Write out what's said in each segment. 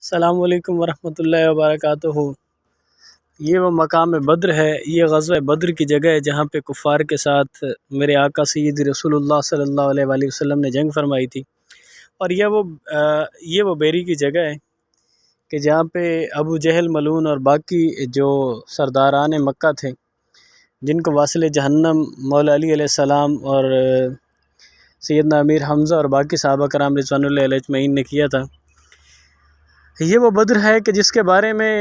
السلام علیکم ورحمۃ اللہ وبرکاتہ۔ یہ وہ مقام بدر ہے، یہ غزوہ بدر کی جگہ ہے جہاں پہ کفار کے ساتھ میرے آقا سید رسول اللہ صلی اللہ علیہ وآلہ وسلم نے جنگ فرمائی تھی۔ اور یہ وہ بیری کی جگہ ہے کہ جہاں پہ ابو جہل ملعون اور باقی جو سرداران مکہ تھے جن کو واصل جہنم مولا علی علیہ السلام اور سیدنا امیر حمزہ اور باقی صحابہ کرام رضوان اللہ علیہ اجمعین نے کیا تھا۔ یہ وہ بدر ہے کہ جس کے بارے میں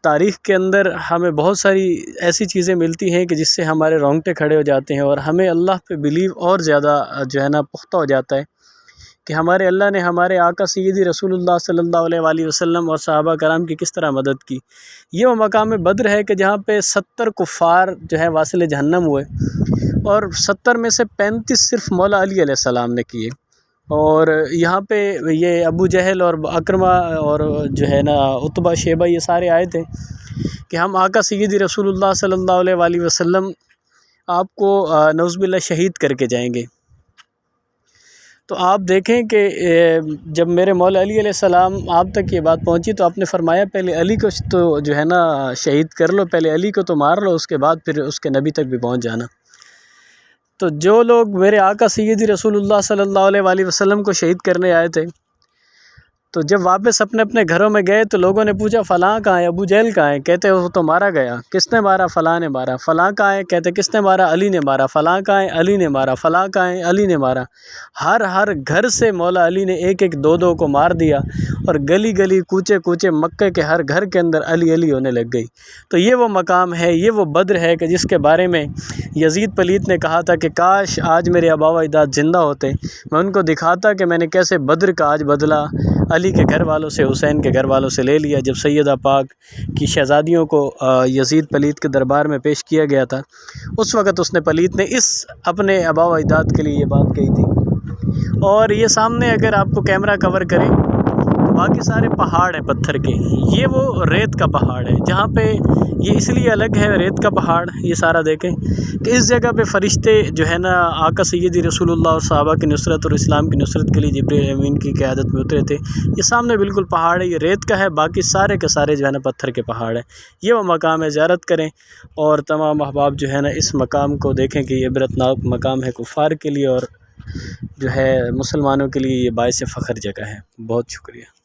تاریخ کے اندر ہمیں بہت ساری ایسی چیزیں ملتی ہیں کہ جس سے ہمارے رونگٹے کھڑے ہو جاتے ہیں اور ہمیں اللہ پہ بلیو اور زیادہ پختہ ہو جاتا ہے کہ ہمارے اللہ نے ہمارے آقا سیدی رسول اللہ صلی اللہ علیہ وآلہ وسلم اور صحابہ کرام کی کس طرح مدد کی۔ یہ وہ مقام بدر ہے کہ جہاں پہ 70 کفار واصل جہنم ہوئے اور 70 میں سے 35 صرف مولا علی علیہ السلام نے کیے۔ اور یہاں پہ یہ ابو جہل اور اکرمہ اور عتبہ شیبہ یہ سارے آئے تھے کہ ہم آقا سیدی رسول اللہ صلی اللہ علیہ وآلہ وسلم آپ کو نعوذ باللہ شہید کر کے جائیں گے۔ تو آپ دیکھیں کہ جب میرے مولا علی علیہ السلام آپ تک یہ بات پہنچی تو آپ نے فرمایا پہلے علی کو تو شہید کر لو، پہلے علی کو تو مار لو، اس کے بعد پھر اس کے نبی تک بھی پہنچ جانا۔ تو جو لوگ میرے آقا سیدی رسول اللہ صلی اللہ علیہ وآلہ وسلم کو شہید کرنے آئے تھے تو جب واپس اپنے اپنے گھروں میں گئے تو لوگوں نے پوچھا فلاں کہاں ہے، ابو جہل کہاں ہے؟ کہتے وہ تو مارا گیا۔ کس نے مارا؟ فلاں نے مارا۔ فلاں کہاں ہے؟ کہتے کس نے مارا؟ علی نے مارا۔ فلاں کہاں ہے؟ علی نے مارا۔ فلاں کہاں ہے؟ علی نے مارا۔ ہر گھر سے مولا علی نے ایک ایک دو دو کو مار دیا اور گلی گلی کوچے کوچے مکے کے ہر گھر کے اندر علی علی ہونے لگ گئی۔ تو یہ وہ مقام ہے، یہ وہ بدر ہے کہ جس کے بارے میں یزید پلیت نے کہا تھا کہ کاش آج میرے آبا و اجداد زندہ ہوتے، میں ان کو دکھاتا کہ میں نے کیسے بدر کا آج بدلہ علی کے گھر والوں سے، حسین کے گھر والوں سے لے لیا۔ جب سیدہ پاک کی شہزادیوں کو یزید پلیت کے دربار میں پیش کیا گیا تھا، اس وقت اس نے پلیت نے اس اپنے آبا و اجداد کے لیے یہ بات کہی تھی۔ اور یہ سامنے اگر آپ کو کیمرہ کور کریں تو باقی سارے پہاڑ ہیں پتھر کے، یہ وہ ریت کا پہاڑ ہے جہاں پہ یہ اس لیے الگ ہے ریت کا پہاڑ، یہ سارا دیکھیں کہ اس جگہ پہ فرشتے آقا سیدی رسول اللہ اور صحابہ کی نصرت اور اسلام کی نصرت کے لیے جبریل امین کی قیادت میں اترے تھے۔ یہ سامنے بالکل پہاڑ ہے، یہ ریت کا ہے، باقی سارے کے سارے پتھر کے پہاڑ ہیں۔ یہ وہ مقام ہے، زیارت کریں اور تمام احباب اس مقام کو دیکھیں کہ یہ عبرتناک مقام ہے کفار کے لیے اور مسلمانوں کے لیے یہ باعث فخر جگہ ہے۔ بہت شکریہ۔